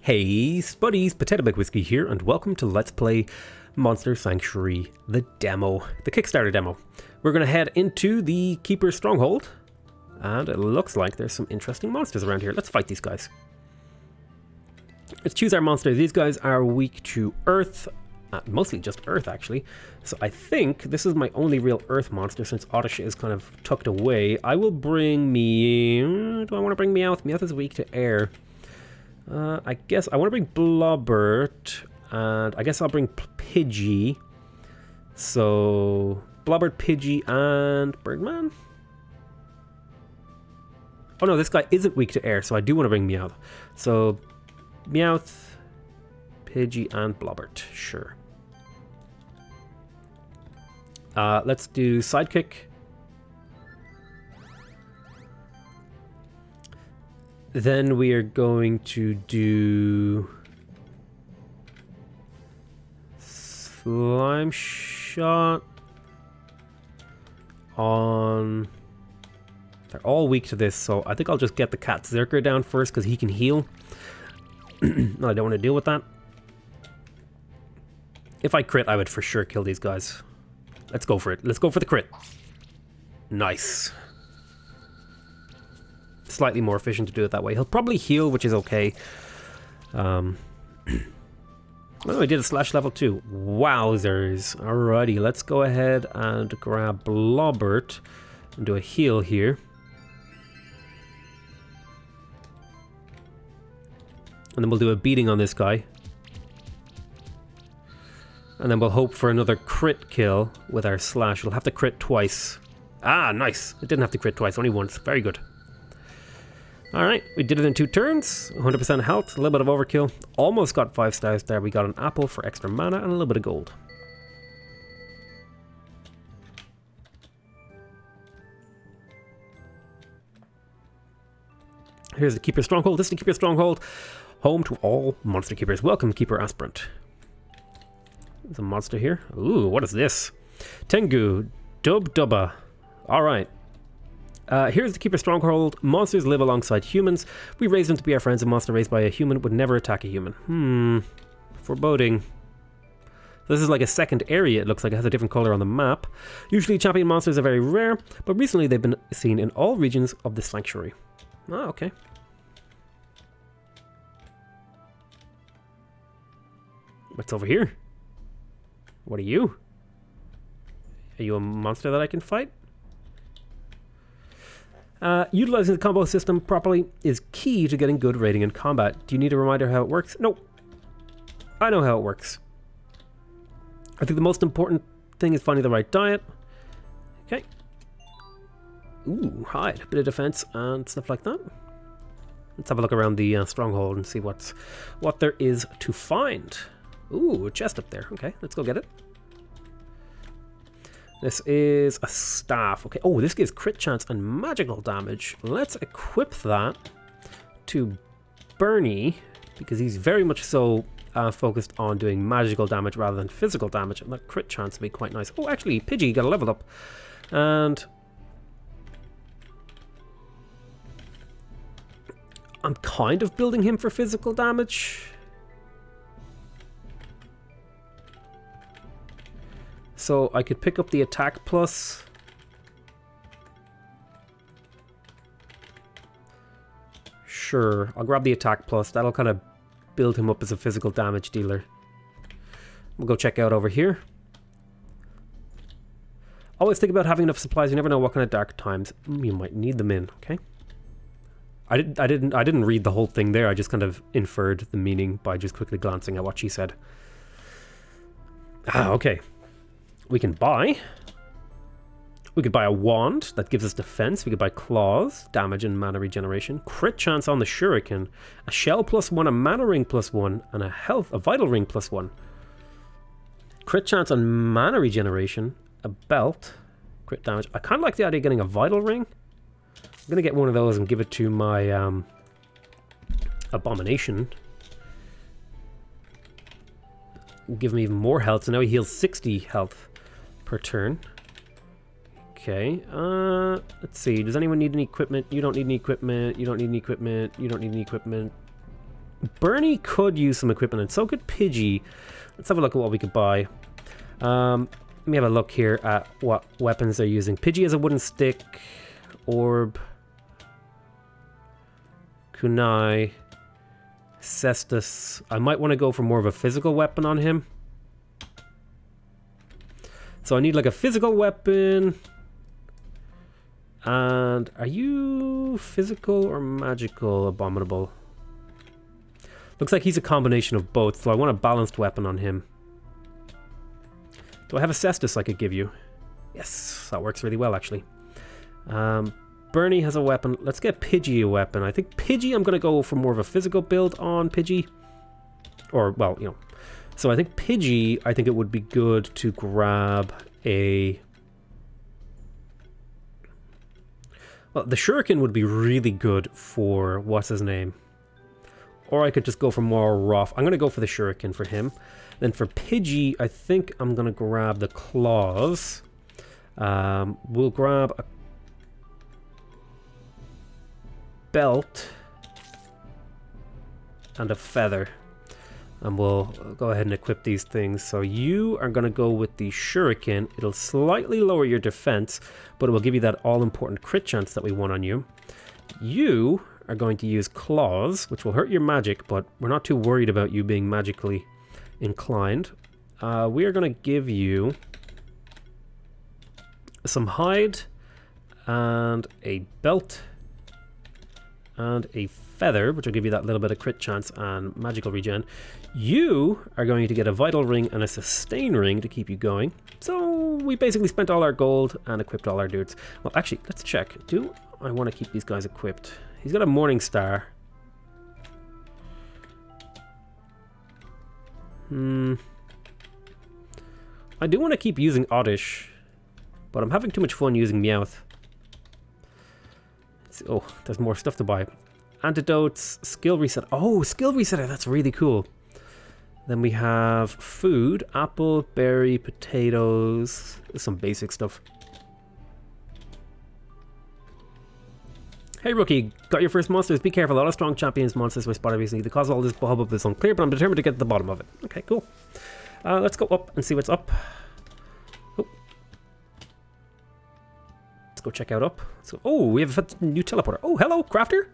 Hey, Spuddies PotatoMcWhiskey here, and welcome to Let's Play Monster Sanctuary, the demo, the Kickstarter demo. We're going to head into the Keeper's Stronghold, and it looks like there's some interesting monsters around here. Let's fight these guys. Let's choose our monsters. These guys are weak to Earth, mostly just Earth actually. So I think this is my only real Earth monster since Oddish is kind of tucked away. I will bring me... do I want to bring Meowth? Meowth is weak to air. I guess I want to bring Blobbert, and I guess I'll bring Pidgey. So, Blobbert, Pidgey, and Birdman? Oh no, this guy isn't weak to air, so I do want to bring Meowth. So, Meowth, Pidgey, and Blobbert, sure. Let's do Sidekick. Then we are going to do Slime Shot on... They're all weak to this, so I think I'll just get the Cat Zerker down first because he can heal. No, I don't want to deal with that. If I crit, I would for sure kill these guys. Let's go for it. Let's go for the crit. Nice. Slightly more efficient to do it that way. He'll probably heal, which is okay. Oh, I did a slash level 2. Wowzers. Alrighty, let's go ahead and grab Blobbert and do a heal here. And then we'll do a beating on this guy. And then we'll hope for another crit kill with our slash. We'll have to crit twice. Ah, nice. It didn't have to crit twice, only once. Very good. Alright, we did it in 2 turns, 100% health, a little bit of overkill. Almost got 5 stars there. We got an apple for extra mana and a little bit of gold. Here's the Keeper's Stronghold. This is the Keeper's Stronghold, home to all monster keepers. Welcome, Keeper Aspirant. There's a monster here. Ooh, what is this? Tengu, Dubba. Alright. Here's the Keeper's Stronghold. Monsters live alongside humans. We raise them to be our friends. A monster raised by a human would never attack a human. Foreboding. This is like a second area, it looks like. It has a different color on the map. Usually champion monsters are very rare, but recently they've been seen in all regions of the sanctuary. Ah, okay. What's over here? What are you? Are you a monster that I can fight? Utilizing the combo system properly is key to getting good rating in combat. Do you need a reminder how it works? No. I know how it works. I think the most important thing is finding the right diet. Okay. Ooh, hide. A bit of defense and stuff like that. Let's have a look around the stronghold and see what there is to find. Ooh, a chest up there. Okay, let's go get it. This is a staff. Okay. Oh, this gives crit chance and magical damage. Let's equip that to Bernie because he's very much so focused on doing magical damage rather than physical damage, and that crit chance would be quite nice. Oh, actually, Pidgey got a level up, and I'm kind of building him for physical damage. So I could pick up the attack plus. Sure, I'll grab the attack plus. That'll kind of build him up as a physical damage dealer. We'll go check out over here. Always think about having enough supplies. You never know what kind of dark times you might need them in. Okay. I didn't read the whole thing there. I just kind of inferred the meaning by just quickly glancing at what she said. Ah, okay. We can buy. We could buy a wand that gives us defense. We could buy claws, damage and mana regeneration. Crit chance on the shuriken. A shell +1, a mana ring +1, and a vital ring +1. Crit chance on mana regeneration. A belt. Crit damage. I kind of like the idea of getting a vital ring. I'm going to get one of those and give it to my abomination. Give me even more health. So now he heals 60 health per turn. Okay, let's see. Does anyone need any equipment? You don't need any equipment. You don't need any equipment. You don't need any equipment. Bernie could use some equipment, and so could Pidgey. Let's have a look at what we could buy. Let me have a look here at what weapons they're using. Pidgey has a wooden stick, orb, kunai, cestus. I might want to go for more of a physical weapon on him. So I need like a physical weapon. And are you physical or magical, Abominable? Looks like he's a combination of both, so I want a balanced weapon on him. Do I have a cestus I could give you? Yes, that works really well, actually. Bernie has a weapon. Let's get Pidgey a weapon. I think Pidgey, I'm going to go for more of a physical build on Pidgey. Or, well, you know. So I think Pidgey, I think it would be good to grab a... Well, the shuriken would be really good for... What's his name? Or I could just go for more rough. I'm going to go for the shuriken for him. Then for Pidgey, I think I'm going to grab the claws. We'll grab a belt and a feather. And we'll go ahead and equip these things. So you are going to go with the shuriken. It'll slightly lower your defense, but it will give you that all-important crit chance that we want on you. You are going to use claws, which will hurt your magic, but we're not too worried about you being magically inclined. We are going to give you some hide and a belt and a feather, which will give you that little bit of crit chance and magical regen. You are going to get a vital ring and a sustain ring to keep you going. So we basically spent all our gold and equipped all our dudes. Well, actually, let's check. Do I want to keep these guys equipped? He's got a morning star. I do want to keep using Oddish, but I'm having too much fun using Meowth. Oh, there's more stuff to buy. Antidotes, skill reset. Oh, skill resetter, that's really cool. Then we have food, apple, berry, potatoes, some basic stuff. Hey rookie, got your first monsters. Be careful, a lot of strong champions monsters were spotted recently. The cause of all this hubbub is unclear, but I'm determined to get to the bottom of it. Okay, cool. Let's go up and see what's up. Oh. Let's go check out up. Oh, we have a new teleporter. Oh, hello, crafter.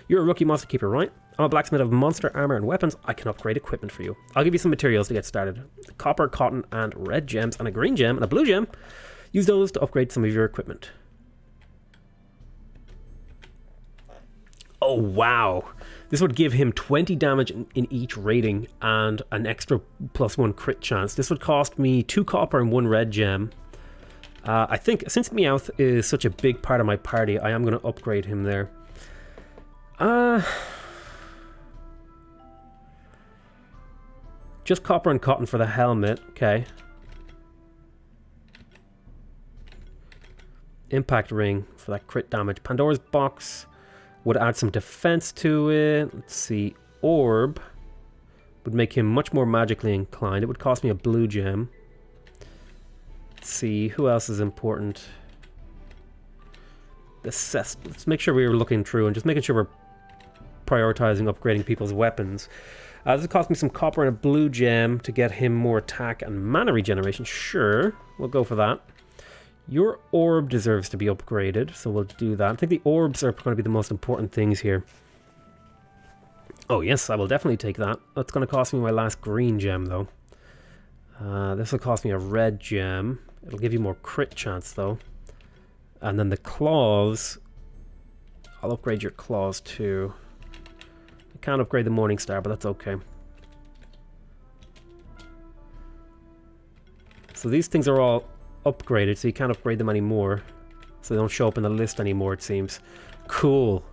You're a rookie monster keeper, right? I'm a blacksmith of monster armor and weapons. I can upgrade equipment for you. I'll give you some materials to get started. Copper, cotton, and red gems, and a green gem, and a blue gem. Use those to upgrade some of your equipment. Oh, wow. This would give him 20 damage in each rating and an extra +1 crit chance. This would cost me 2 copper and 1 red gem. I think since Meowth is such a big part of my party, I am going to upgrade him there. Just copper and cotton for the helmet. Okay. Impact ring for that crit damage. Pandora's box would add some defense to it. Let's see. Orb would make him much more magically inclined. It would cost me a blue gem. Let's see. Who else is important? The cess. Let's make sure we were looking through and just making sure we're prioritizing upgrading people's weapons. This would cost me some copper and a blue gem to get him more attack and mana regeneration. Sure, we'll go for that. Your orb deserves to be upgraded, so we'll do that. I think the orbs are going to be the most important things here. Oh yes, I will definitely take that. That's going to cost me my last green gem, though. This will cost me a red gem. It'll give you more crit chance, though. And then the claws, I'll upgrade your claws, too. I can't upgrade the Morning Star, but that's okay. So these things are all upgraded, so you can't upgrade them anymore. So they don't show up in the list anymore, it seems. Cool.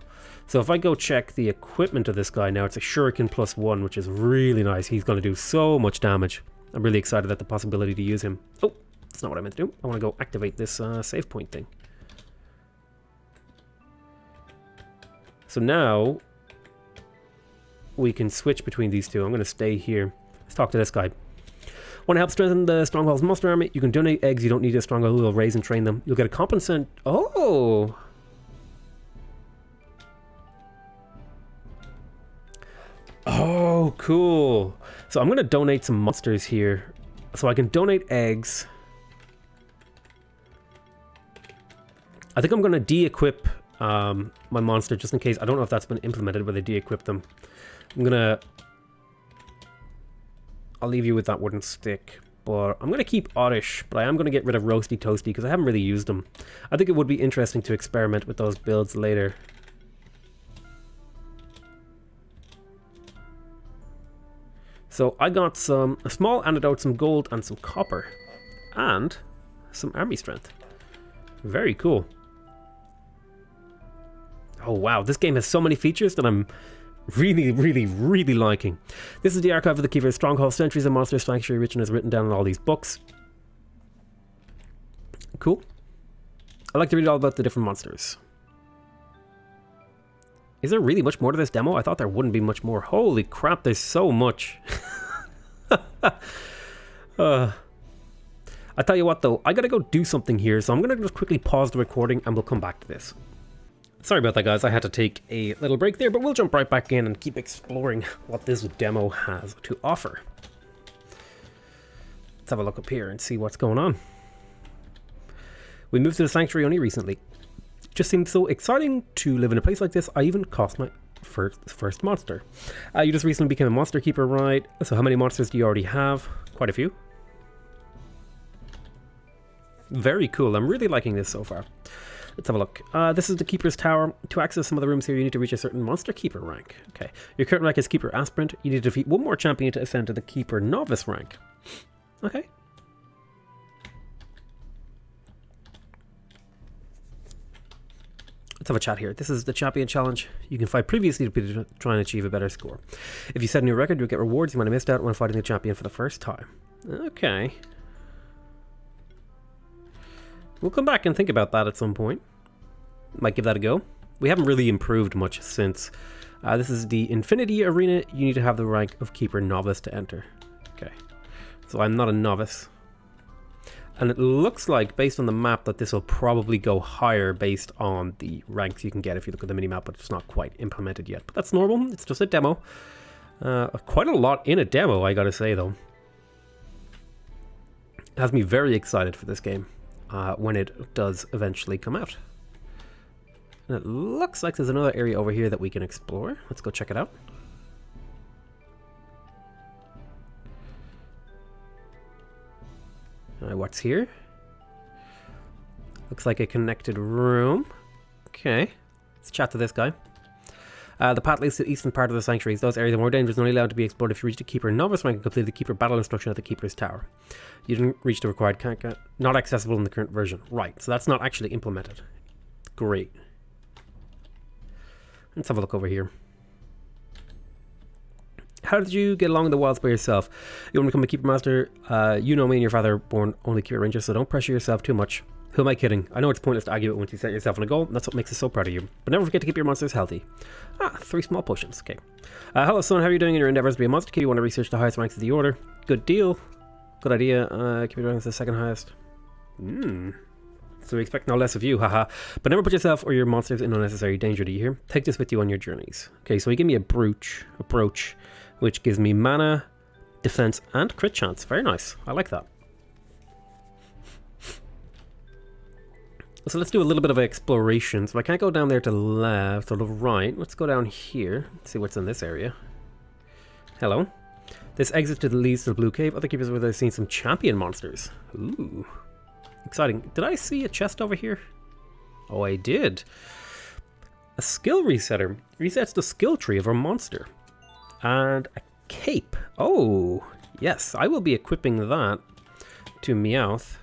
So if I go check the equipment of this guy now, it's a Shuriken +1, which is really nice. He's going to do so much damage. I'm really excited at the possibility to use him. Oh, that's not what I meant to do. I want to go activate this save point thing. So now we can switch between these two. I'm going to stay here. Let's talk to this guy. Want to help strengthen the stronghold's monster army? You can donate eggs. You don't need a stronghold. We'll raise and train them. You'll get a compensation. Oh! Oh, cool. So I'm going to donate some monsters here. So I can donate eggs. I think I'm going to de-equip my monster just in case. I don't know if that's been implemented where they de-equip them. I'll leave you with that wooden stick. But I'm going to keep Oddish, but I am going to get rid of Roasty Toasty because I haven't really used them. I think it would be interesting to experiment with those builds later. So I got a small antidote, some gold, and some copper. And some army strength. Very cool. Oh wow, this game has so many features that I'm really liking. This is the archive of the Keeper's Stronghold, centuries of Monster Sanctuary richness written down in all these books. Cool. I like to read all about the different monsters. Is there really much more to this demo? I thought there wouldn't be much more. Holy crap, there's so much. I tell you what though, I gotta go do something here, so I'm gonna just quickly pause the recording and we'll come back to this. Sorry about that, guys. I had to take a little break there, but we'll jump right back in and keep exploring what this demo has to offer. Let's have a look up here and see what's going on. We moved to the sanctuary only recently. It just seemed so exciting to live in a place like this. I even caught my first monster. You just recently became a monster keeper, right? So how many monsters do you already have? Quite a few. Very cool. I'm really liking this so far. Let's have a look. This is the Keeper's Tower. To access some of the rooms here, you need to reach a certain Monster Keeper rank. Okay. Your current rank is Keeper Aspirant. You need to defeat one more champion to ascend to the Keeper Novice rank. Okay. Let's have a chat here. This is the Champion Challenge. You can fight previously to try and achieve a better score. If you set a new record, you'll get rewards you might have missed out when fighting the champion for the first time. Okay. We'll come back and think about that at some point. Might give that a go. We haven't really improved much since. This is the Infinity Arena. You need to have the rank of Keeper Novice to enter. Okay. So I'm not a novice. And it looks like, based on the map, that this will probably go higher based on the ranks you can get if you look at the mini-map, but it's not quite implemented yet. But that's normal. It's just a demo. Quite a lot in a demo, I gotta say, though. It has me very excited for this game. When it does eventually come out. And it looks like there's another area over here that we can explore. Let's go check it out. What's here? Looks like a connected room. Okay. Let's chat to this guy. The path leads to the eastern part of the sanctuaries. Those areas are more dangerous and only allowed to be explored if you reach the Keeper Novice rank and complete the Keeper battle instruction at the Keeper's Tower. You didn't reach the required can't not accessible in the current version. Right, so that's not actually implemented. Great. Let's have a look over here. How did you get along in the wilds by yourself? You want to become a Keeper Master? You know me and your father born only Keeper Rangers, so don't pressure yourself too much. Who am I kidding? I know it's pointless to argue it once you set yourself on a goal, and that's what makes us so proud of you. But never forget to keep your monsters healthy. 3 small potions. Okay. Hello, son. How are you doing in your endeavors to be a monster keeper? You want to research the highest ranks of the order? Good deal. Good idea. Keep your ranks the second highest. So we expect no less of you, haha. But never put yourself or your monsters in unnecessary danger, do you hear? Take this with you on your journeys. Okay, so he gave me a brooch, which gives me mana, defense, and crit chance. Very nice. I like that. So let's do a little bit of exploration. So I can't go down there to the left or the right. Let's go down here. Let's see what's in this area. Hello. This exit to the leads to the Blue Cave. Other keepers where they've seen some champion monsters. Ooh. Exciting. Did I see a chest over here? Oh, I did. A skill resetter. Resets the skill tree of our monster. And a cape. Oh, yes. I will be equipping that to Meowth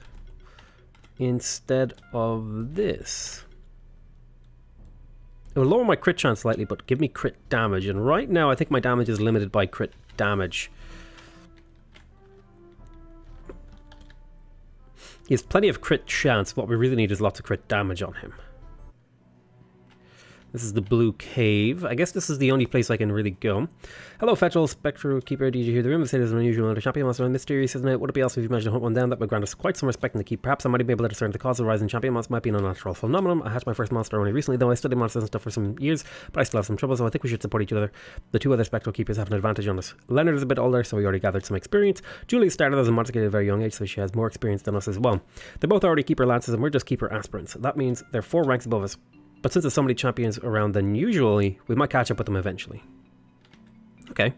instead of this. It will lower my crit chance slightly, but give me crit damage. And right now, I think my damage is limited by crit damage. He has plenty of crit chance. What we really need is lots of crit damage on him. This is the blue cave. I guess this is the only place I can really go. Hello, Fetchel, Spectral Keeper. Did you hear the room? Say there's an unusual amount of champion monster and mysterious, isn't it? Would it be awesome if you managed to hunt one down? That would grant us quite some respect in the keep. Perhaps I might be able to discern the cause of the rising champion monster. Might be an unnatural phenomenon. I hatched my first monster only recently, though I studied monsters and stuff for some years, but I still have some trouble, so I think we should support each other. The two other Spectral Keepers have an advantage on us. Leonard is a bit older, so we already gathered some experience. Julie started as a monster kid at a very young age, so she has more experience than us as well. They're both already Keeper Lances, and we're just Keeper Aspirants. That means they're 4 ranks above us. But since there's so many champions around, then usually we might catch up with them eventually. Okay.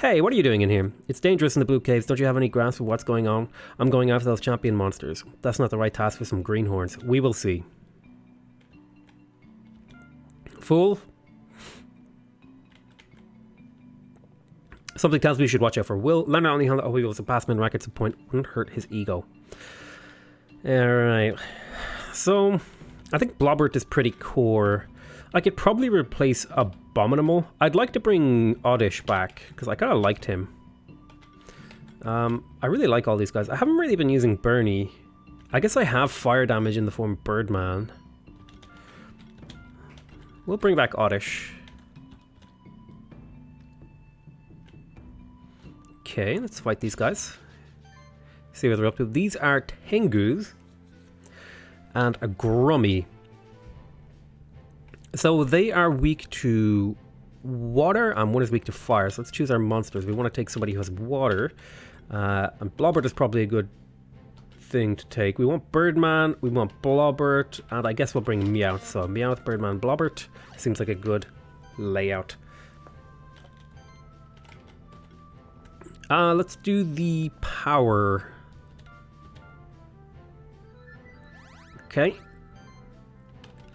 Hey, what are you doing in here? It's dangerous in the blue caves. Don't you have any grasp of what's going on? I'm going after those champion monsters. That's not the right task for some greenhorns. We will see. Fool. Something tells me you should watch out for Will. Leonard only held he was a passman records. A point wouldn't hurt his ego. Alright. So I think Blobbert is pretty core. I could probably replace Abominable. I'd like to bring Oddish back, because I kind of liked him. I really like all these guys. I haven't really been using Bernie. I guess I have fire damage in the form of Birdman. We'll bring back Oddish. Okay, let's fight these guys. See what they're up to. These are Tengus and a Grummy. So they are weak to water and one is weak to fire. So let's choose our monsters. We want to take somebody who has water. And Blobbert is probably a good thing to take. We want Birdman, we want Blobbert, and I guess we'll bring Meowth. So Meowth, Birdman, Blobbert seems like a good layout. Let's do the power. Okay.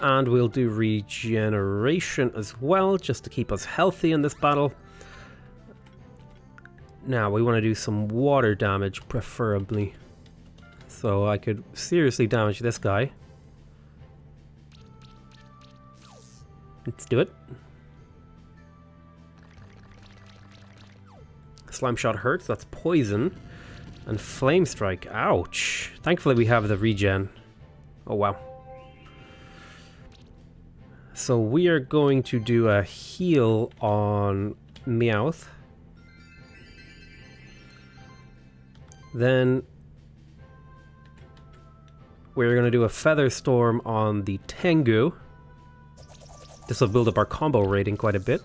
And we'll do regeneration as well, just to keep us healthy in this battle. Now, we want to do some water damage, preferably. So I could seriously damage this guy. Let's do it. Slime Shot hurts, that's poison. And Flame Strike, ouch. Thankfully we have the regen. Oh wow. So we are going to do a heal on Meowth. Then we're going to do a Feather Storm on the Tengu. This will build up our combo rating quite a bit.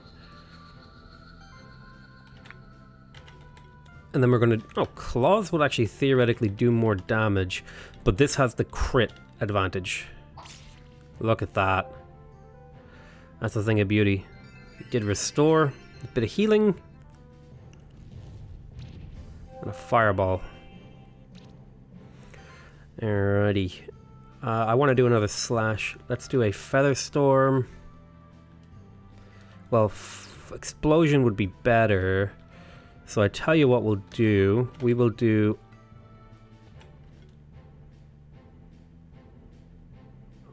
And then we're going to... Oh, Claws would actually theoretically do more damage, but this has the crit advantage. Look at that. That's the thing of beauty. It did restore, a bit of healing, and a fireball. Alrighty. I want to do another slash. Let's do a Feather Storm. Well, Explosion would be better. So I tell you what we'll do. We will do...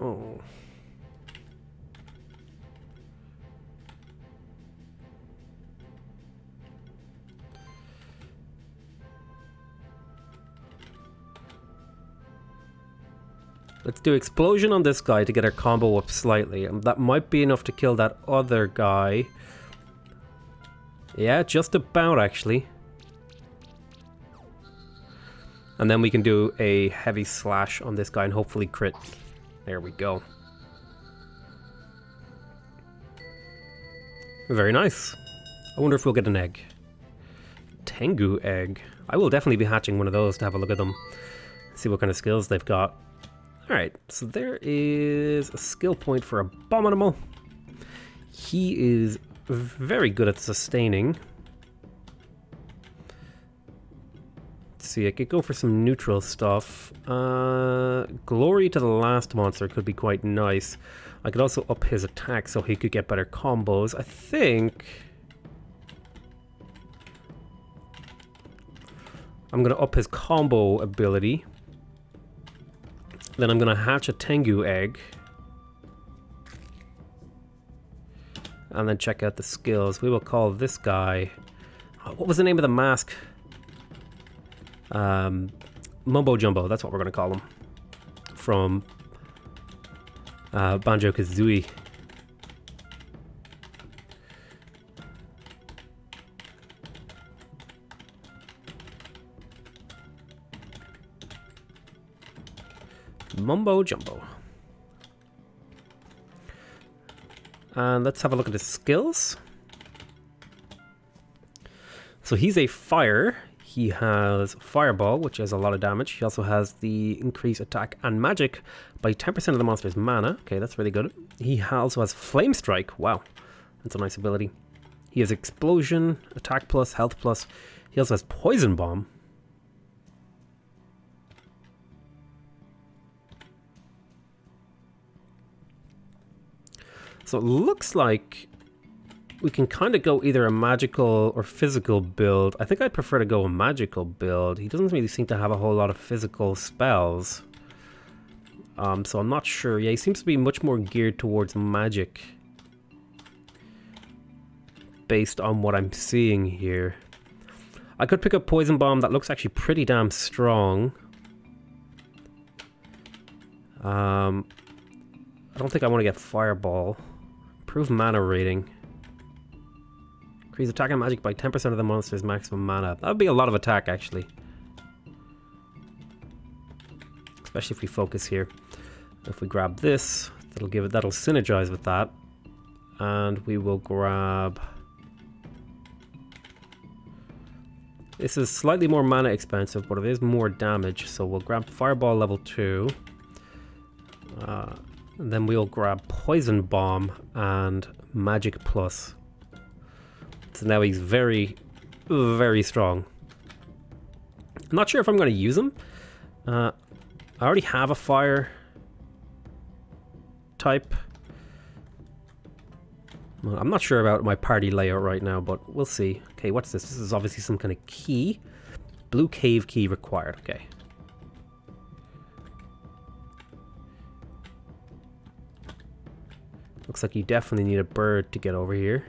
Oh... Let's do Explosion on this guy to get our combo up slightly. And that might be enough to kill that other guy. Yeah, just about actually. And then we can do a heavy slash on this guy and hopefully crit. There we go. Very nice. I wonder if we'll get an egg. Tengu egg. I will definitely be hatching one of those to have a look at them. See what kind of skills they've got. Alright, so there is a skill point for Abominable. He is very good at sustaining. Let's see, I could go for some neutral stuff. Glory to the last monster could be quite nice. I could also up his attack so he could get better combos. I think... I'm going to up his combo ability. Then I'm going to hatch a Tengu egg. And then check out the skills. We will call this guy... What was the name of the mask? Mumbo Jumbo, that's what we're going to call him. From Banjo-Kazooie. Mumbo Jumbo. And let's have a look at his skills. So he's a fire. He has Fireball, which has a lot of damage. He also has the increased attack and magic by 10% of the monster's mana. Okay, that's really good. He also has Flame Strike. Wow, that's a nice ability. He has Explosion, Attack Plus, Health Plus. He also has Poison Bomb. So it looks like we can kind of go either a magical or physical build. I think I'd prefer to go a magical build. He doesn't really seem to have a whole lot of physical spells. So I'm not sure. Yeah, he seems to be much more geared towards magic, based on what I'm seeing here. I could pick up Poison Bomb. That looks actually pretty damn strong. I don't think I want to get Fireball. Improve mana rating. Increase attack and magic by 10% of the monster's maximum mana. That would be a lot of attack, actually. Especially if we focus here. If we grab this, that'll synergize with that. And we will grab... This is slightly more mana expensive, but it is more damage. So we'll grab Fireball level 2. And then we'll grab Poison Bomb and Magic Plus. So now he's very, very strong. I'm not sure if I'm going to use him. I already have a fire type. Well, I'm not sure about my party layout right now, but we'll see. Okay, what's this? This is obviously some kind of key. Blue cave key required. Okay. Looks like you definitely need a bird to get over here.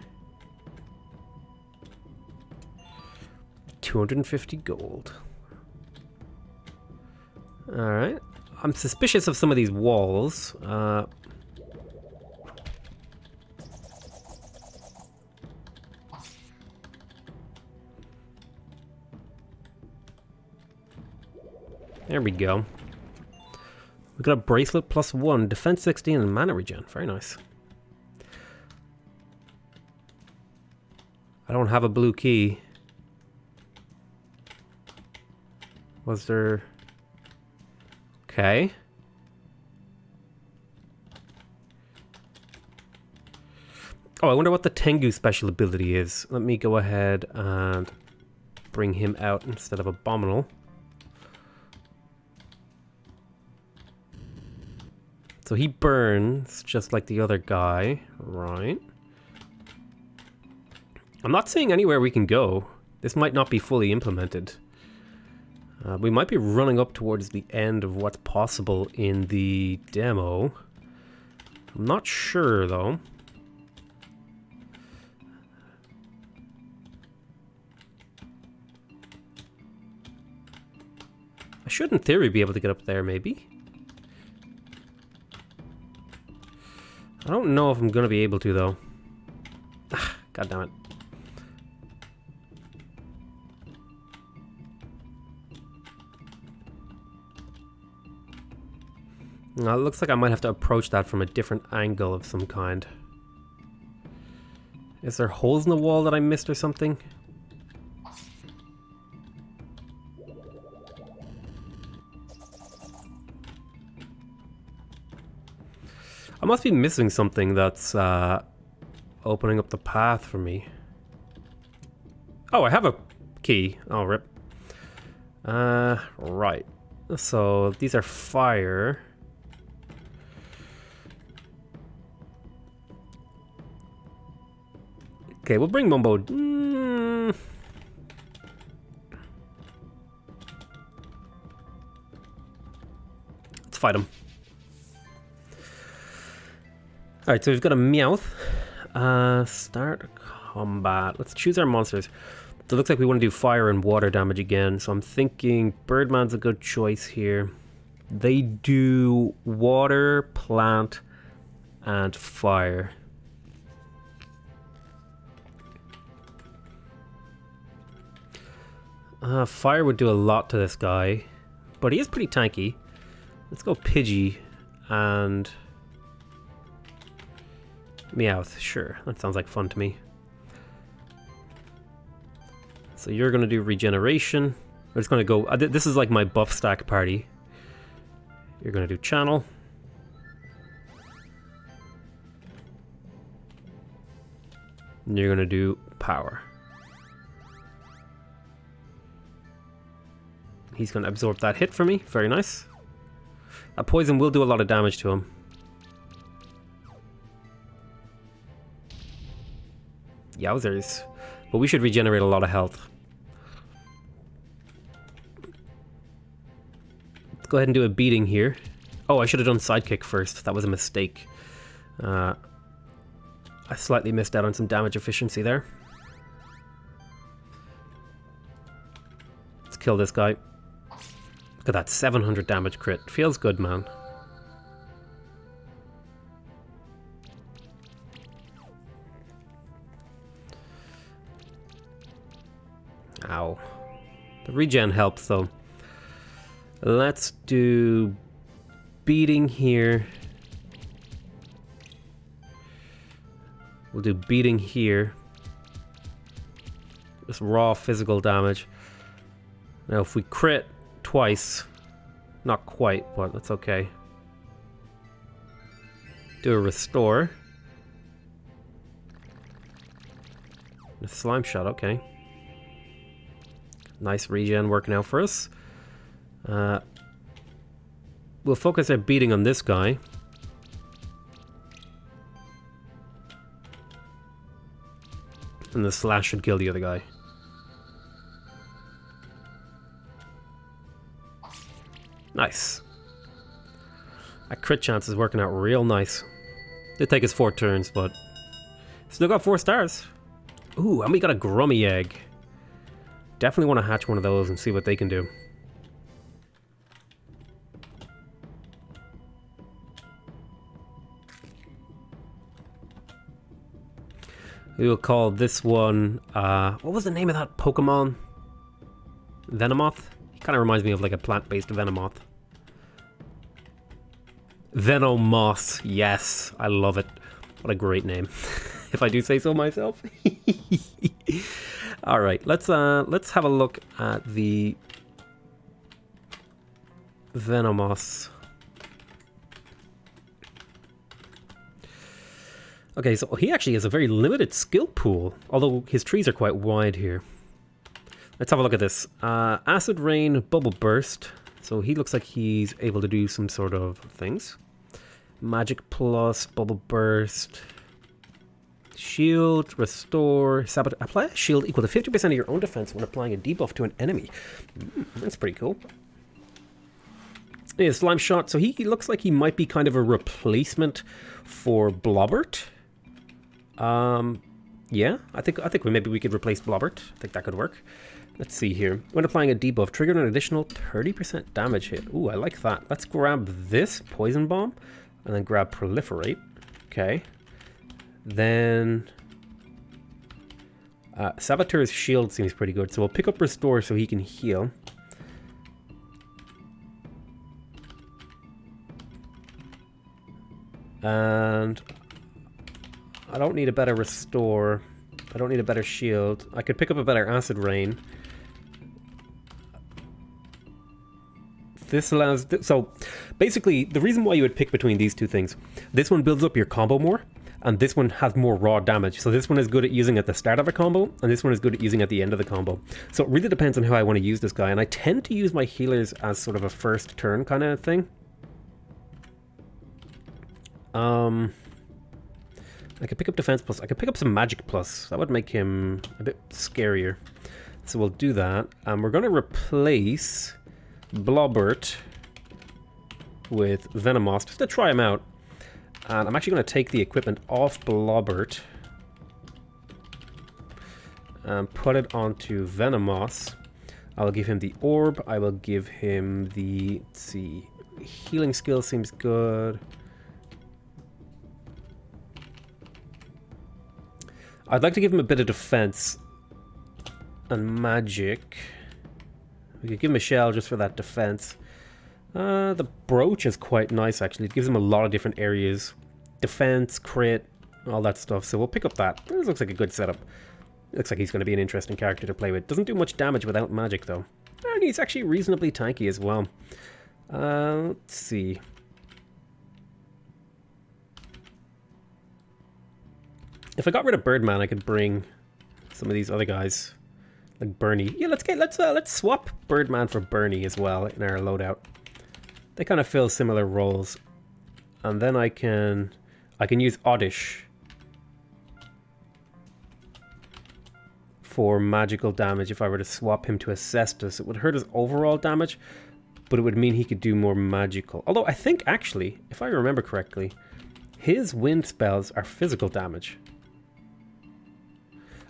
250 gold. Alright. I'm suspicious of some of these walls. There we go. We got a bracelet +1, defense 16, and mana regen. Very nice. I don't have a blue key. Was there... Okay. Oh, I wonder what the Tengu special ability is. Let me go ahead and bring him out instead of Abominal. So he burns just like the other guy, right? I'm not seeing anywhere we can go. This might not be fully implemented. We might be running up towards the end of what's possible in the demo. I'm not sure, though. I should, in theory, be able to get up there, maybe. I don't know if I'm going to be able to, though. God damn it. It looks like I might have to approach that from a different angle of some kind. Is there holes in the wall that I missed or something? I must be missing something that's opening up the path for me. Oh, I have a key. Oh, rip. Right. So these are fire. Okay, we'll bring Mumbo. Let's fight him. Alright, so we've got a Meowth. Start combat. Let's choose our monsters. So it looks like we want to do fire and water damage again. So I'm thinking Birdman's a good choice here. They do water, plant, and fire. Fire would do a lot to this guy, but he is pretty tanky. Let's go Pidgey and Meowth. Sure, that sounds like fun to me. So you're going to do regeneration. I'm just going to go... this is like my buff stack party. You're going to do channel. And you're going to do power. He's going to absorb that hit for me. Very nice. That poison will do a lot of damage to him. Yowzers. But we should regenerate a lot of health. Let's go ahead and do a beating here. Oh, I should have done sidekick first. That was a mistake. I slightly missed out on some damage efficiency there. Let's kill this guy. Look at that, 700 damage crit. Feels good, man. Ow. The regen helps, though. Let's do beating here. We'll do beating here. Just raw physical damage. Now if we crit twice, not quite, but that's okay. Do a restore. A slime shot, okay. Nice regen working out for us. We'll focus our beating on this guy. And the slash should kill the other guy. Nice. That crit chance is working out real nice. Did take us 4 turns, but still got 4 stars. Ooh, and we got a Grummy egg. Definitely want to hatch one of those and see what they can do. We'll call this one, what was the name of that Pokemon? Venomoth? He kind of reminds me of like a plant-based Venomoth. Venomoth, yes, I love it. What a great name, if I do say so myself. All right, let's have a look at the Venomoth. Okay, so he actually has a very limited skill pool, although his trees are quite wide here. Let's have a look at this. Acid Rain, Bubble Burst. So he looks like he's able to do some sort of things. Magic Plus, Bubble Burst. Shield, Restore, Sabotage. Apply a shield equal to 50% of your own defense when applying a debuff to an enemy. That's pretty cool. Yeah, Slime Shot. So he looks like he might be kind of a replacement for Blobbert. Yeah, I think maybe we could replace Blobbert. I think that could work. Let's see here. When applying a debuff, trigger an additional 30% damage hit. Ooh, I like that. Let's grab this Poison Bomb and then grab Proliferate. Okay. Then Saboteur's Shield seems pretty good. So we'll pick up Restore so he can heal. And I don't need a better Restore. I don't need a better Shield. I could pick up a better Acid Rain. This allows... So, basically, the reason why you would pick between these two things, this one builds up your combo more, and this one has more raw damage. So this one is good at using at the start of a combo, and this one is good at using at the end of the combo. So it really depends on how I want to use this guy, and I tend to use my healers as sort of a first turn kind of thing. I could pick up defense plus. I could pick up some magic plus. That would make him a bit scarier. So we'll do that. We're going to replace Blobbert with Venomoth just to try him out. And I'm actually going to take the equipment off Blobbert and put it onto Venomoth. I'll give him the orb. I will give him the, let's see, healing skill seems good. I'd like to give him a bit of defense and magic. We could give him a shell just for that defense. The brooch is quite nice, actually. It gives him a lot of different areas. Defense, crit, all that stuff. So we'll pick up that. This looks like a good setup. Looks like he's going to be an interesting character to play with. Doesn't do much damage without magic, though. And he's actually reasonably tanky as well. Let's see. If I got rid of Birdman, I could bring some of these other guys, like Bernie. Yeah, let's swap Birdman for Bernie as well in our loadout. They kind of fill similar roles, and then I can use Oddish for magical damage. If I were to swap him to a Cestus, it would hurt his overall damage, but it would mean he could do more magical. Although I think actually, if I remember correctly, his wind spells are physical damage.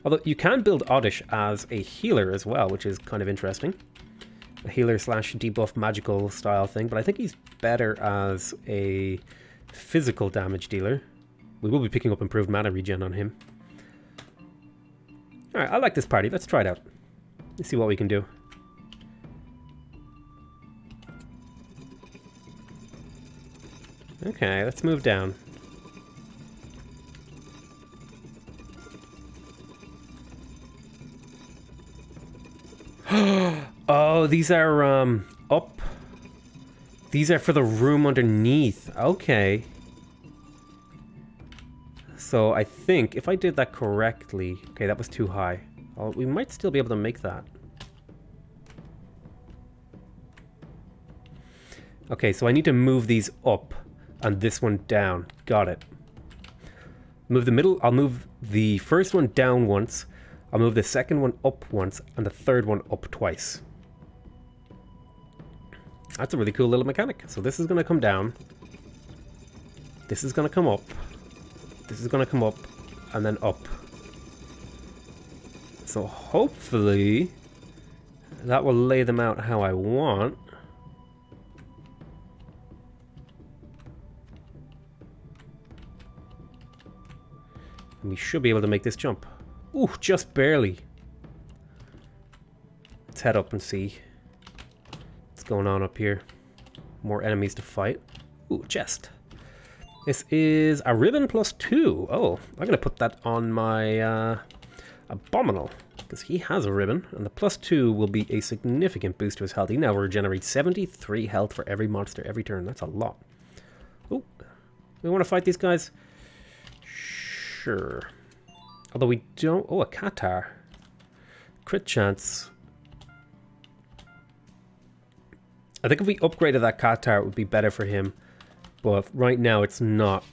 Although you can build Oddish as a healer as well, which is kind of interesting. A healer slash debuff magical style thing, but I think he's better as a physical damage dealer. We will be picking up improved mana regen on him. Alright, I like this party. Let's try it out. Let's see what we can do. Okay, let's move down. Oh, these are up. These are for the room underneath. Okay. So I think if I did that correctly... Okay, that was too high. Oh, we might still be able to make that. Okay, so I need to move these up and this one down. Got it. Move the middle. I'll move the first one down once. I'll move the second one up once and the third one up twice. That's a really cool little mechanic. So this is going to come down. This is going to come up. This is going to come up and then up. So hopefully that will lay them out how I want. And we should be able to make this jump. Ooh, just barely. Let's head up and see what's going on up here. More enemies to fight. Ooh, chest. This is a ribbon +2. Oh, I'm going to put that on my Abominal, because he has a ribbon, and the +2 will be a significant boost to his health. He now regenerates 73 health for every monster every turn. That's a lot. Oh, we want to fight these guys? Sure. Although we don't... Oh, a Qatar. Crit chance. I think if we upgraded that Qatar, it would be better for him. But right now, it's not.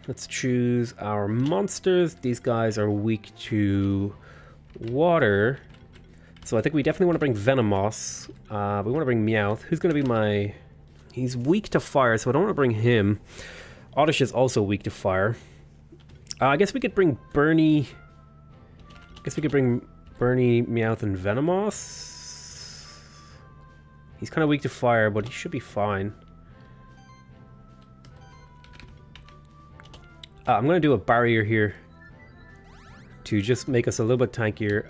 Let's choose our monsters. These guys are weak to water. So I think we definitely want to bring Venomoth. We want to bring Meowth. Who's going to be my... He's weak to fire, so I don't want to bring him. Oddish is also weak to fire. I guess we could bring Bernie... Meowth, and Venomoth. He's kind of weak to fire, but he should be fine. I'm going to do a barrier here to just make us a little bit tankier.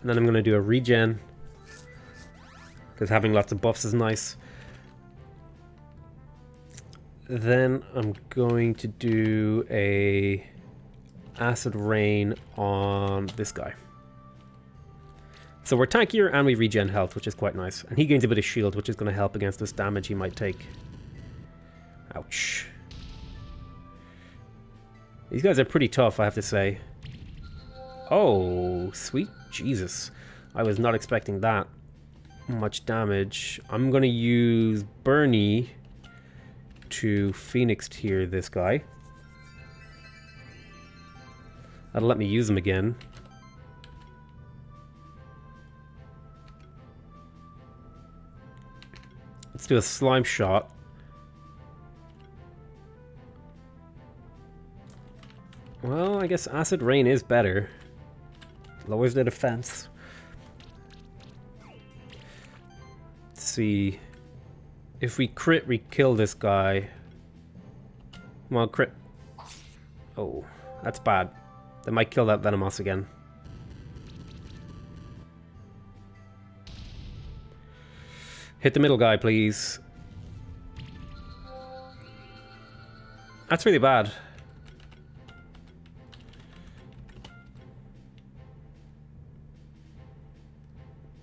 And then I'm going to do a regen, because having lots of buffs is nice. Then I'm going to do a acid rain on this guy. So we're tankier and we regen health, which is quite nice. And he gains a bit of shield, which is going to help against this damage he might take. Ouch. These guys are pretty tough, I have to say. Oh, sweet Jesus. I was not expecting that much damage. I'm going to use Bernie to Phoenix tier this guy. That'll let me use him again. Let's do a slime shot. Well, I guess acid rain is better. Lowers the defense. Let's see. If we crit, we kill this guy. Well, crit. Oh, that's bad. They might kill that Venomoth again. Hit the middle guy, please. That's really bad.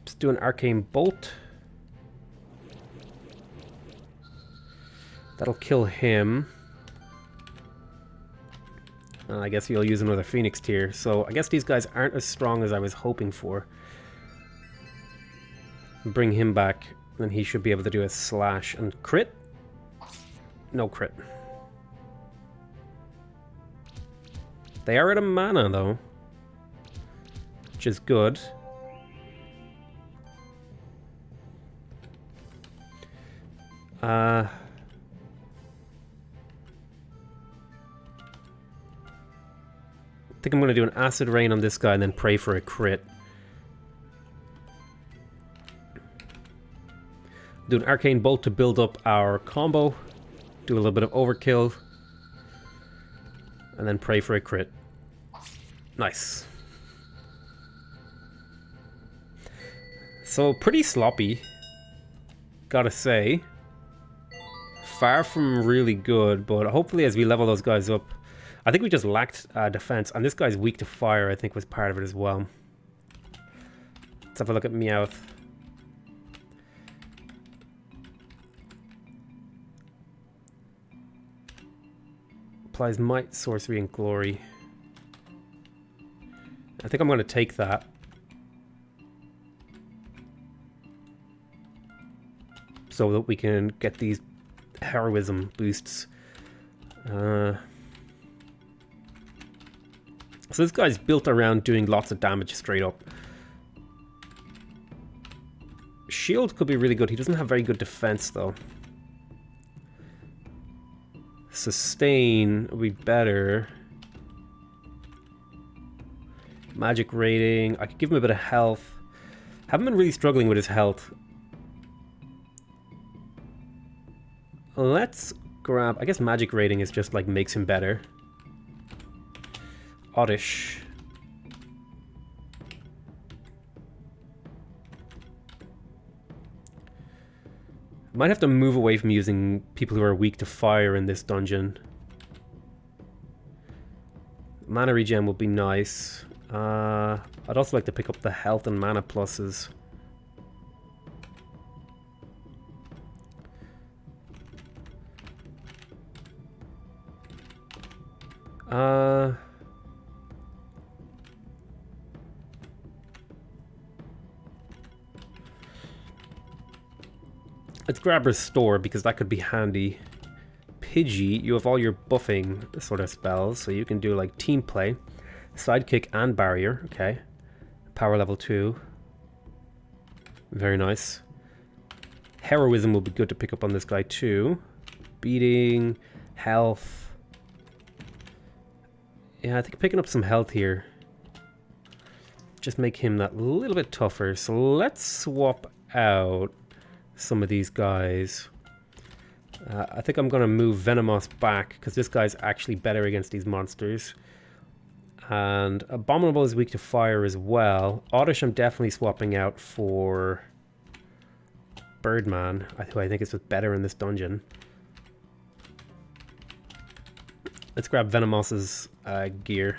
Let's do an arcane bolt. That'll kill him. I guess he'll use another Phoenix tier. So I guess these guys aren't as strong as I was hoping for. Bring him back, then he should be able to do a slash and crit. No crit. They are out of mana though, which is good. I think I'm going to do an acid rain on this guy and then pray for a crit. Do an arcane bolt to build up our combo. Do a little bit of overkill. And then pray for a crit. Nice. So pretty sloppy, gotta say. Far from really good, but hopefully as we level those guys up, I think we just lacked defense, and this guy's weak to fire, I think, was part of it as well. Let's have a look at Meowth. Applies might, sorcery, and glory. I think I'm going to take that. So that we can get these heroism boosts. So this guy's built around doing lots of damage straight up. Shield could be really good. He doesn't have very good defense though. Sustain would be better. Magic rating. I could give him a bit of health. Haven't been really struggling with his health. Let's grab... I guess magic rating is just like makes him better. Oddish. Might have to move away from using people who are weak to fire in this dungeon. Mana regen would be nice. I'd also like to pick up the health and mana pluses. Let's grab Restore because that could be handy. Pidgey, you have all your buffing sort of spells, so you can do like team play, sidekick and barrier. Okay, power level 2. Very nice. Heroism will be good to pick up on this guy too. Beating, health. Yeah, I think picking up some health here. Just make him that little bit tougher. So let's swap out some of these guys. I think I'm going to move Venomous back because this guy's actually better against these monsters. And Abominable is weak to fire as well. Oddish I'm definitely swapping out for Birdman, who I think is better in this dungeon. Let's grab Venomous's gear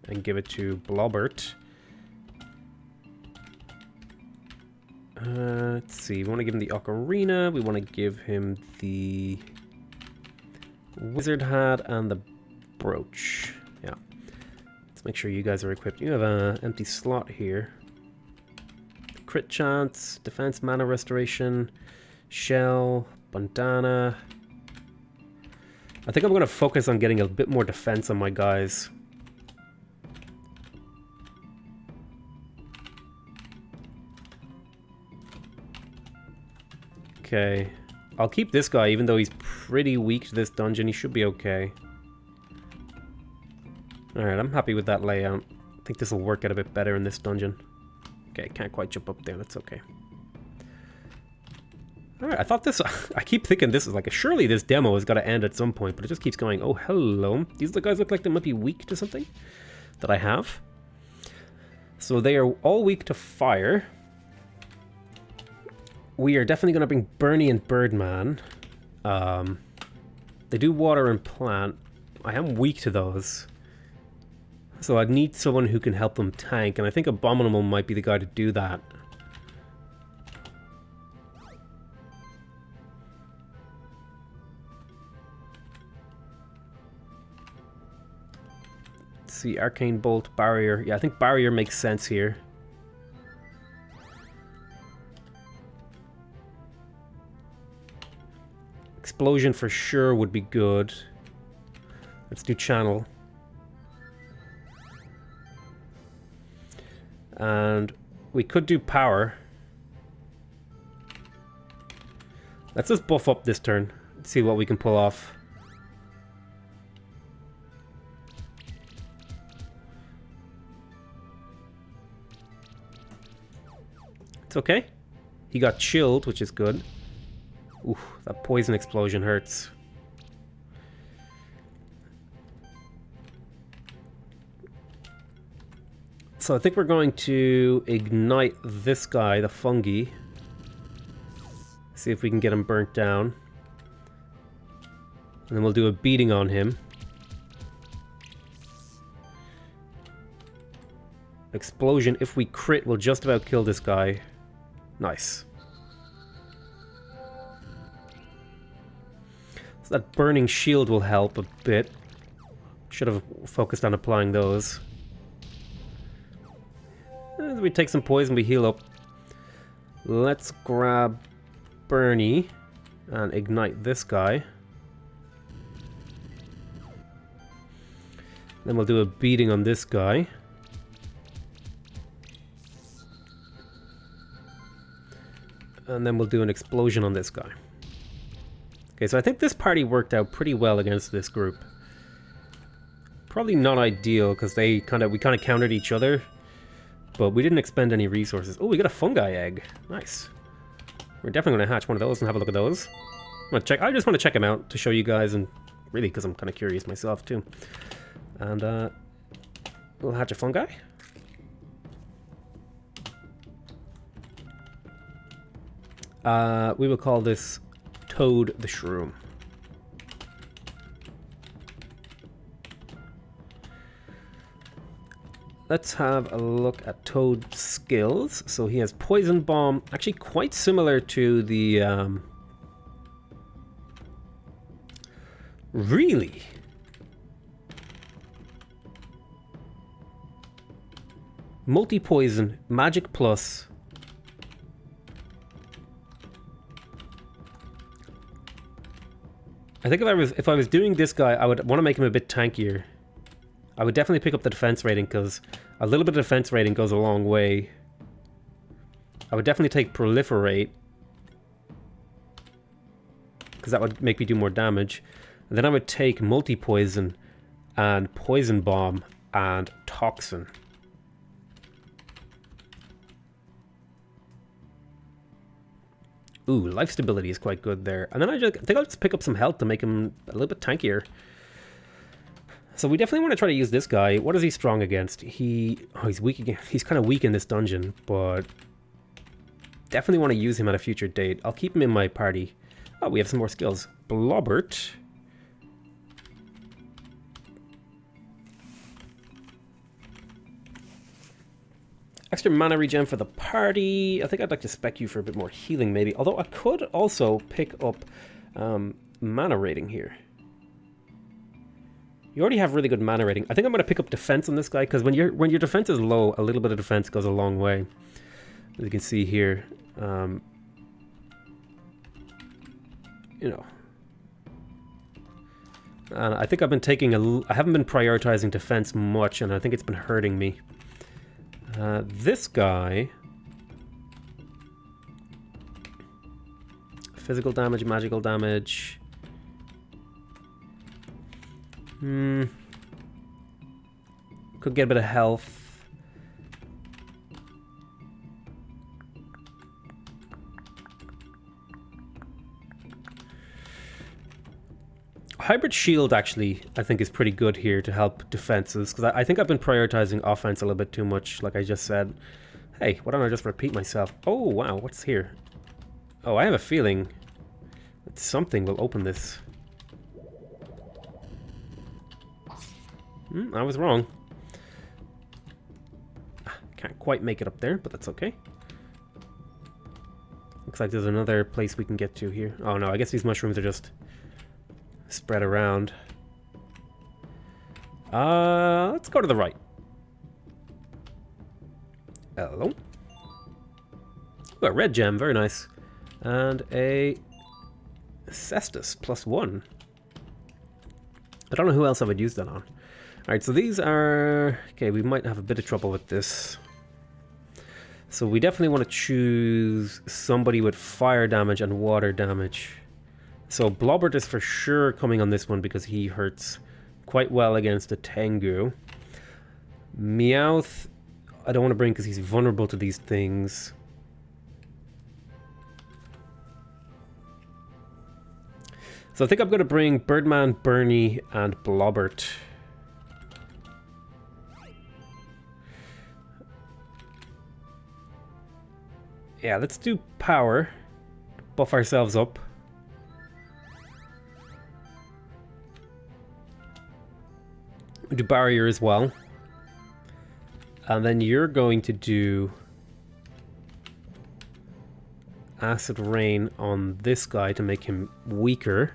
and give it to Blobbert. Let's see, we want to give him the Ocarina, we want to give him the Wizard Hat and the Brooch. Yeah. Let's make sure you guys are equipped. You have an empty slot here. Crit chance, defense, mana restoration, shell, bandana. I think I'm going to focus on getting a bit more defense on my guys. Okay, I'll keep this guy even though he's pretty weak to this dungeon. He should be okay. Alright, I'm happy with that layout. I think this will work out a bit better in this dungeon. Okay, can't quite jump up there. That's okay. Alright, I thought this... I keep thinking this is like... Surely this demo has got to end at some point, but it just keeps going. Oh, hello. These guys look like they might be weak to something that I have. So they are all weak to fire. we are definitely going to bring Bernie and Birdman. They do water and plant. I am weak to those. So I'd need someone who can help them tank, and I think Abominable might be the guy to do that. Let's see, Arcane Bolt, Barrier. Yeah, I think Barrier makes sense here. Explosion for sure would be good. Let's do Channel. And we could do Power. Let's just buff up this turn. Let's see what we can pull off. It's okay. He got chilled, which is good. Oof, that poison explosion hurts. So I think we're going to ignite this guy, the fungi. See if we can get him burnt down. And then we'll do a beating on him. Explosion, if we crit, will just about kill this guy. Nice. So that burning shield will help a bit. Should have focused on applying those. As we take some poison, we heal up. Let's grab Bernie and ignite this guy. Then we'll do a beating on this guy. And then we'll do an explosion on this guy. Okay, so I think this party worked out pretty well against this group. Probably not ideal because we kind of countered each other, but we didn't expend any resources. Oh, we got a fungi egg. Nice. We're definitely going to hatch one of those and have a look at those. I just want to check them out to show you guys, and really because I'm kind of curious myself too. And we'll hatch a fungi. We will call this Toad the Shroom. Let's have a look at Toad's skills. So he has Poison Bomb, actually quite similar to the... Really? Multi-Poison, Magic Plus... I think if I was doing this guy, I would want to make him a bit tankier. I would definitely pick up the defense rating because a little bit of defense rating goes a long way. I would definitely take Proliferate because that would make me do more damage. And then I would take Multi-Poison and Poison Bomb and Toxin. Ooh, life stability is quite good there. And then I think I'll just pick up some health to make him a little bit tankier. So we definitely want to try to use this guy. What is he strong against? He's weak again. He's kind of weak in this dungeon, but definitely want to use him at a future date. I'll keep him in my party. Oh, we have some more skills. Blobbert. Extra mana regen for the party. I think I'd like to spec you for a bit more healing maybe. Although I could also pick up mana rating here. You already have really good mana rating. I think I'm going to pick up defense on this guy because when your defense is low, a little bit of defense goes a long way. As you can see here. You know. And I think I've been I haven't been prioritizing defense much, and I think it's been hurting me. This guy, physical damage, magical damage. Could get a bit of health. Hybrid shield actually I think is pretty good here to help defenses because I think I've been prioritizing offense a little bit too much, like I just said. Hey, why don't I just repeat myself? Oh wow, what's here? Oh, I have a feeling that something will open this. I was wrong. Can't quite make it up there, but that's okay. Looks like there's another place we can get to here. Oh no, I guess these mushrooms are just spread around. Let's go to the right. Hello. Ooh, a red gem, very nice. And a cestus +1. I don't know who else I would use that on. Alright, so these are... Okay, we might have a bit of trouble with this. So we definitely want to choose somebody with fire damage and water damage. So Blobbert is for sure coming on this one because he hurts quite well against a Tengu. Meowth, I don't want to bring because he's vulnerable to these things. So I think I'm going to bring Birdman, Bernie, and Blobbert. Yeah, let's do power. Buff ourselves up. We do barrier as well. And then you're going to do acid rain on this guy to make him weaker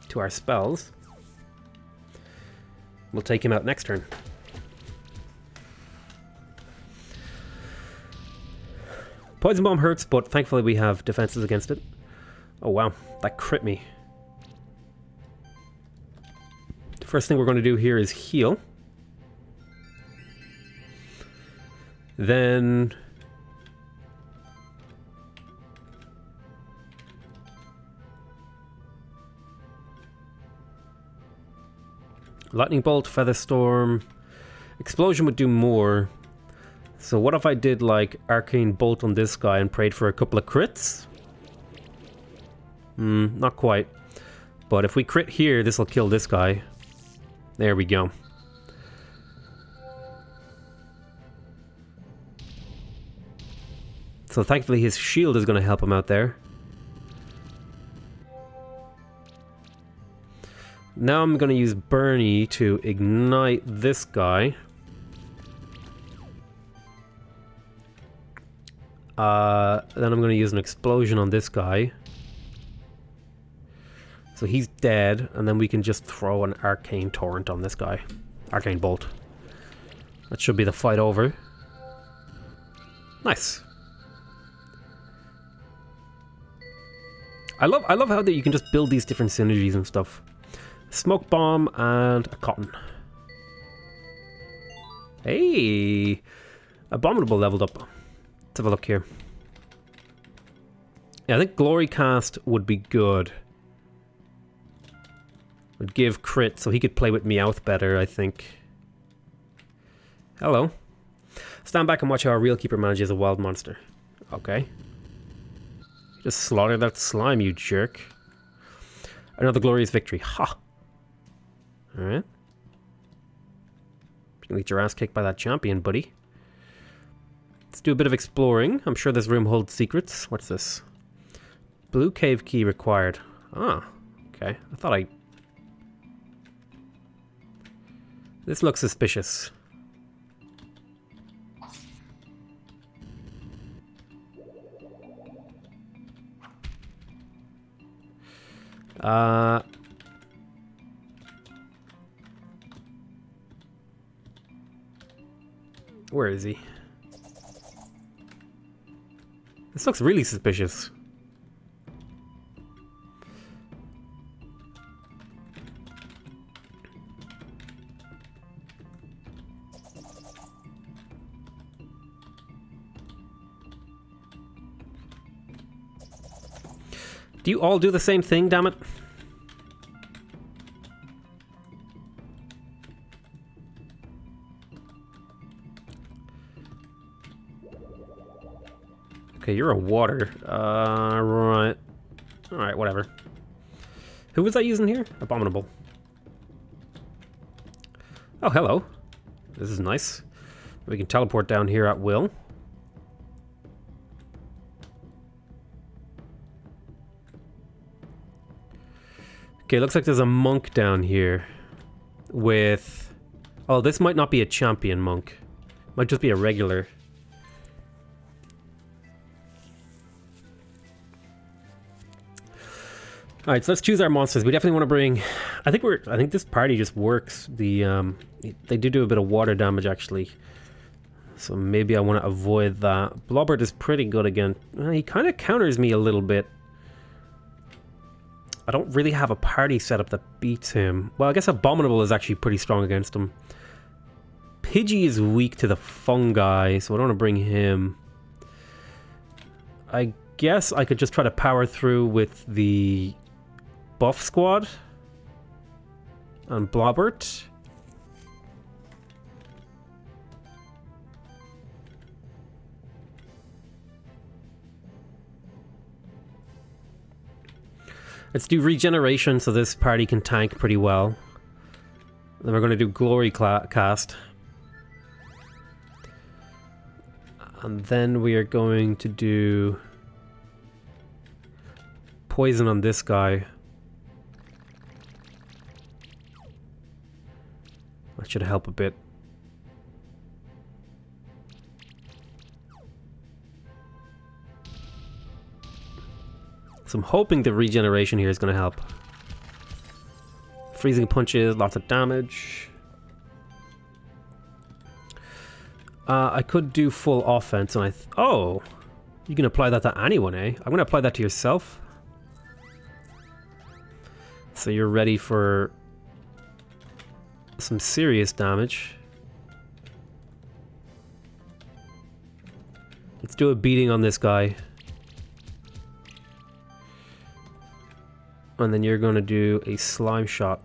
to our spells. We'll take him out next turn. Poison Bomb hurts, but thankfully we have defenses against it. Oh wow, that crit me. The first thing we're going to do here is heal. Then... Lightning Bolt, Feather Storm... Explosion would do more. So what if I did like Arcane Bolt on this guy and prayed for a couple of crits? Not quite. But if we crit here, this will kill this guy. There we go. So thankfully his shield is going to help him out there. Now I'm going to use Bernie to ignite this guy. Then I'm going to use an explosion on this guy. So he's dead, and then we can just throw an Arcane Torrent on this guy. Arcane Bolt. That should be the fight over. Nice. I love how that you can just build these different synergies and stuff. Smoke Bomb and a Cotton. Hey! Abominable leveled up. Let's have a look here. Yeah, I think Glory Cast would be good. Would give crit, so he could play with Meowth better, I think. Hello. Stand back and watch how a real keeper manages a wild monster. Okay. Just slaughter that slime, you jerk. Another glorious victory. Ha! Alright. You can get your ass kicked by that champion, buddy. Let's do a bit of exploring. I'm sure this room holds secrets. What's this? Blue cave key required. Ah, okay. I thought I... This looks suspicious. Where is he? This looks really suspicious. Do you all do the same thing, damn it? Okay, you're a water. Right. Alright, whatever. Who was I using here? Abominable. Oh, hello. This is nice. We can teleport down here at will. Okay, looks like there's a monk down here with... Oh, this might not be a champion monk. Might just be a regular. Alright, so let's choose our monsters. We definitely want to bring... I think this party just works. They do a bit of water damage, actually. So maybe I want to avoid that. Blobbert is pretty good again. He kind of counters me a little bit. I don't really have a party setup that beats him. Well, I guess Abominable is actually pretty strong against him. Pidgey is weak to the fungi, so I don't want to bring him. I guess I could just try to power through with the buff squad and Blobbert. Let's do regeneration so this party can tank pretty well. Then we're going to do glory cast. And then we are going to do poison on this guy. That should help a bit. So I'm hoping the regeneration here is going to help. Freezing punches, lots of damage. I could do full offense, and oh! You can apply that to anyone, eh? I'm going to apply that to yourself. So you're ready for some serious damage. Let's do a beating on this guy. And then you're going to do a slime shot.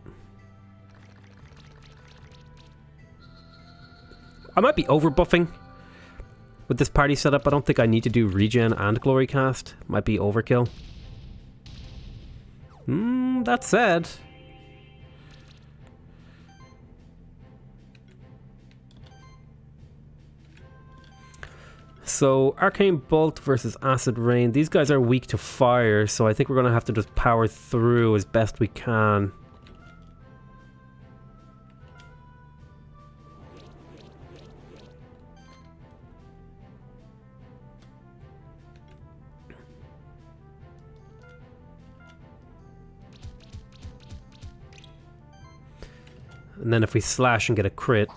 I might be overbuffing with this party setup. I don't think I need to do regen and glory cast. Might be overkill. That said... So, Arcane Bolt versus Acid Rain. These guys are weak to fire, so I think we're going to have to just power through as best we can. And then if we slash and get a crit...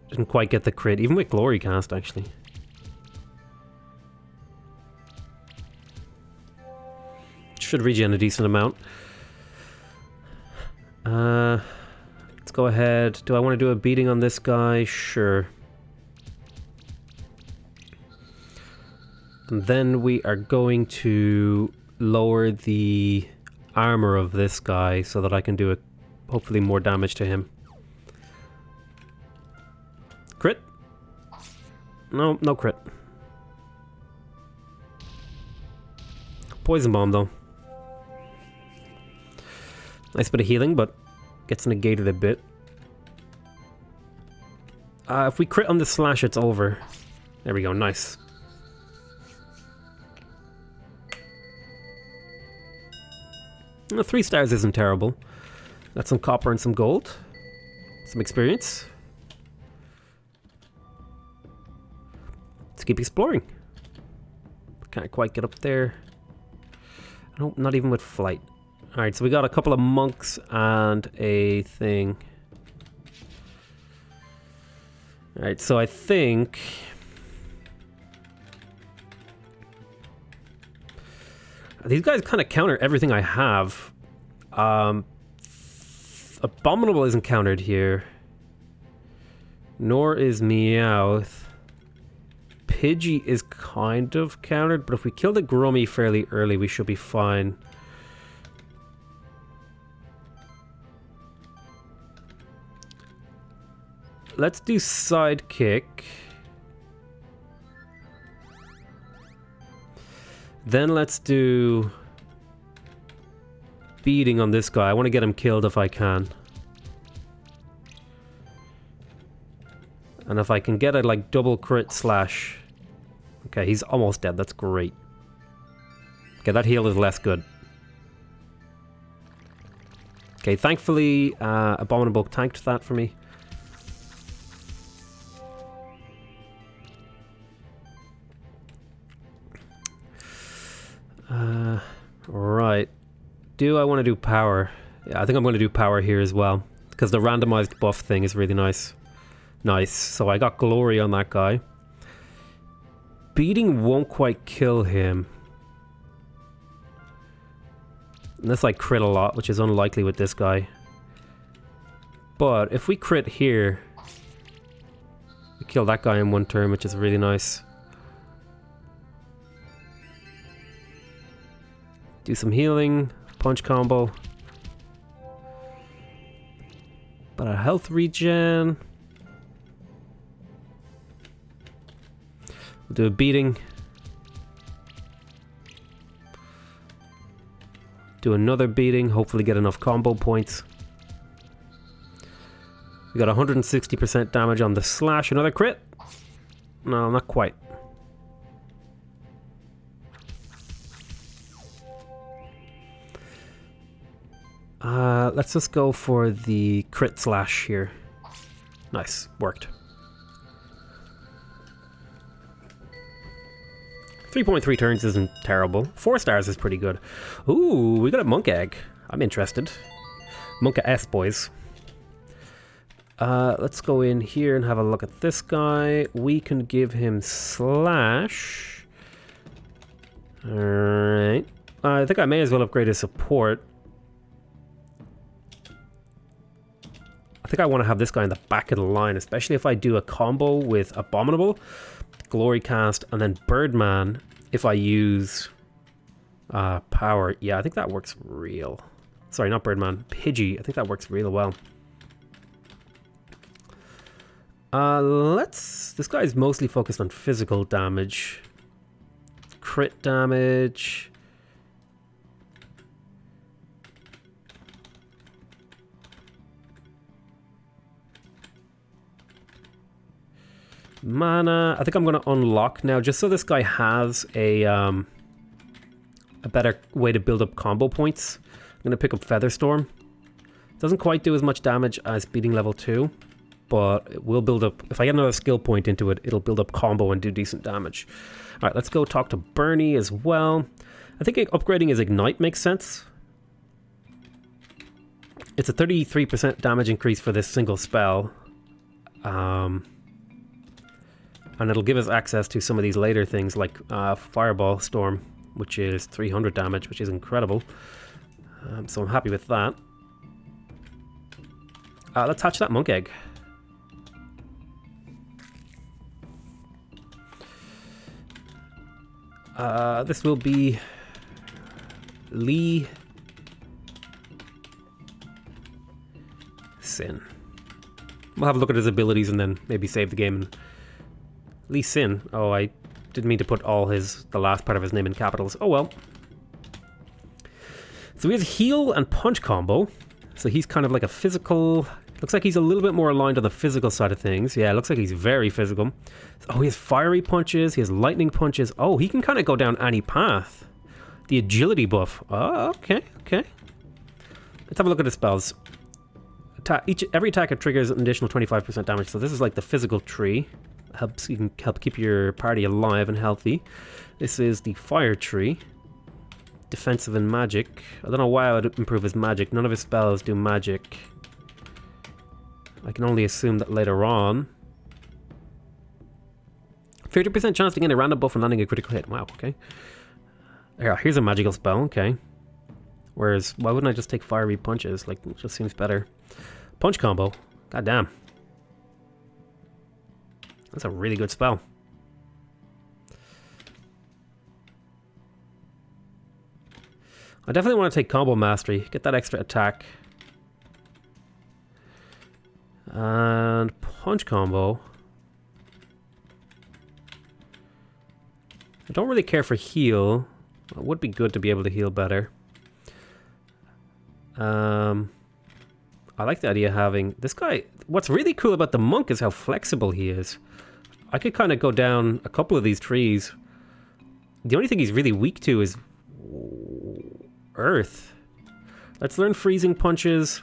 Didn't quite get the crit, even with glory cast, actually. Should regen a decent amount. Let's go ahead. Do I want to do a beating on this guy? Sure. And then we are going to lower the armor of this guy so that I can do hopefully more damage to him. Crit? No, no crit. Poison bomb though. Nice bit of healing, but gets negated a bit. If we crit on the slash, it's over. There we go, nice. Well, 3 stars isn't terrible. Got some copper and some gold. Some experience. Let's keep exploring. Can't quite get up there. No, not even with flight. Alright, so we got a couple of monks and a thing. Alright, so I think... These guys kind of counter everything I have. Abominable isn't countered here. Nor is Meowth. Pidgey is kind of countered, but if we kill the Grummy fairly early, we should be fine. Let's do Sidekick. Then let's do beating on this guy. I want to get him killed if I can. And if I can get a like double crit slash... Okay, he's almost dead. That's great. Okay, that heal is less good. Okay, thankfully, Abominable tanked that for me. Right. Do I want to do power? Yeah, I think I'm going to do power here as well, because the randomized buff thing is really nice. Nice. So I got glory on that guy. Beating won't quite kill him. Unless I crit a lot, which is unlikely with this guy. But if we crit here, we kill that guy in one turn, which is really nice. Do some healing, punch combo. But a health regen. We'll do a beating. Do another beating, hopefully get enough combo points. We got 160% damage on the slash. Another crit? No, not quite. Let's just go for the crit slash here. Nice, worked. 3.3 turns isn't terrible. 4 stars is pretty good. Ooh, we got a monk egg. I'm interested. Monka S, boys. Let's go in here and have a look at this guy. We can give him slash. Alright. I think I may as well upgrade his support. I think I want to have this guy in the back of the line, especially if I do a combo with Abominable, Glory Cast, and then Birdman if I use power. Yeah, I think that works real. Sorry, not Birdman. Pidgey. I think that works real well. This guy's mostly focused on physical damage. Crit damage. Mana. I think I'm going to unlock now, just so this guy has a better way to build up combo points. I'm going to pick up Featherstorm. Doesn't quite do as much damage as beating level 2, but it will build up. If I get another skill point into it, it'll build up combo and do decent damage. Alright, let's go talk to Bernie as well. I think upgrading his Ignite makes sense. It's a 33% damage increase for this single spell. And it'll give us access to some of these later things like Fireball Storm, which is 300 damage, which is incredible. So I'm happy with that. Let's hatch that monk egg. This will be Lee Sin. We'll have a look at his abilities and then maybe save the game. Lee Sin. Oh, I didn't mean to put the last part of his name in capitals. Oh well. So he has heal and punch combo. So he's kind of like a physical. Looks like he's a little bit more aligned on the physical side of things. Yeah, it looks like he's very physical. Oh, he has fiery punches. He has lightning punches. Oh, he can kind of go down any path. The agility buff. Oh, okay, okay. Let's have a look at his spells. Every attack triggers an additional 25% damage. So this is like the physical tree. You can help keep your party alive and healthy. This is the fire tree. Defensive and magic. I don't know why I would improve his magic. None of his spells do magic. I can only assume that later on. 50% chance to gain a random buff when landing a critical hit. Wow, okay. Yeah, here's a magical spell, okay. Whereas, why wouldn't I just take fiery punches? Like, it just seems better. Punch combo. God damn. That's a really good spell. I definitely want to take combo mastery. Get that extra attack. And punch combo. I don't really care for heal. It would be good to be able to heal better. I like the idea of having this guy. What's really cool about the monk is how flexible he is. I could kind of go down a couple of these trees. The only thing he's really weak to is earth. Let's learn freezing punches.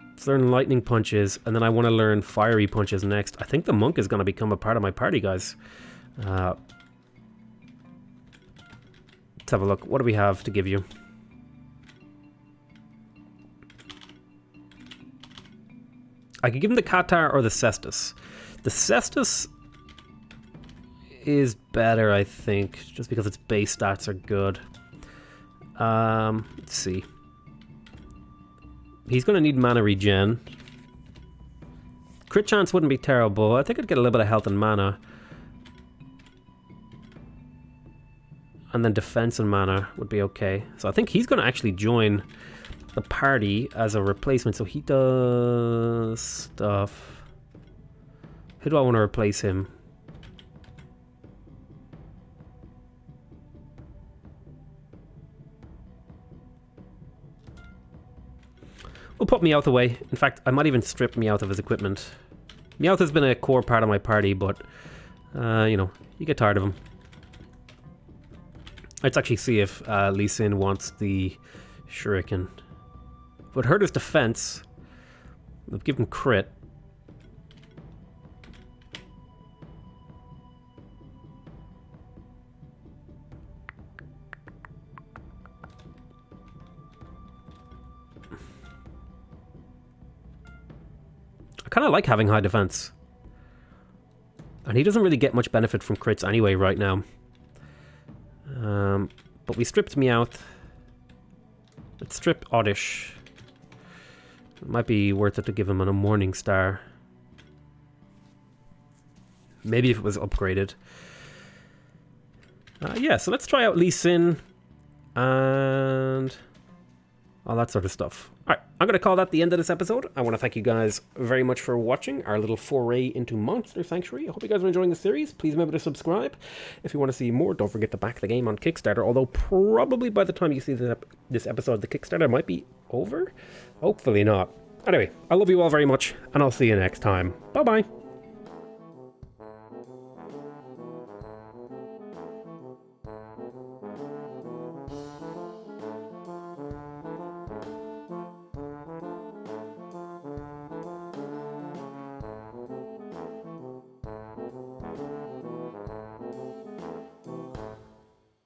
Let's learn lightning punches. And then I want to learn fiery punches next. I think the monk is going to become a part of my party, guys. Let's have a look. What do we have to give you? I could give him the Qatar or the Cestus. The Cestus is better, I think, just because its base stats are good. Let's see. He's going to need mana regen. Crit chance wouldn't be terrible. I think I'd get a little bit of health and mana. And then defense and mana would be okay. So I think he's going to actually join the party as a replacement. So he does stuff. Who do I want to replace him? We'll put Meowth away. In fact, I might even strip Meowth of his equipment. Meowth has been a core part of my party, but, you know, you get tired of him. Let's actually see if Lee Sin wants the Shuriken. It would hurt his defense. We'll give him crit. I kind of like having high defense. And he doesn't really get much benefit from crits anyway right now. But we stripped Meowth. Let's strip Oddish. It might be worth it to give him a Morning Star. Maybe if it was upgraded. Yeah, so let's try out Lee Sin. And all that sort of stuff. Alright, I'm going to call that the end of this episode. I want to thank you guys very much for watching our little foray into Monster Sanctuary. I hope you guys are enjoying the series. Please remember to subscribe. If you want to see more, don't forget to back the game on Kickstarter. Although probably by the time you see this episode, the Kickstarter might be over. Hopefully not. Anyway, I love you all very much, and I'll see you next time. Bye-bye.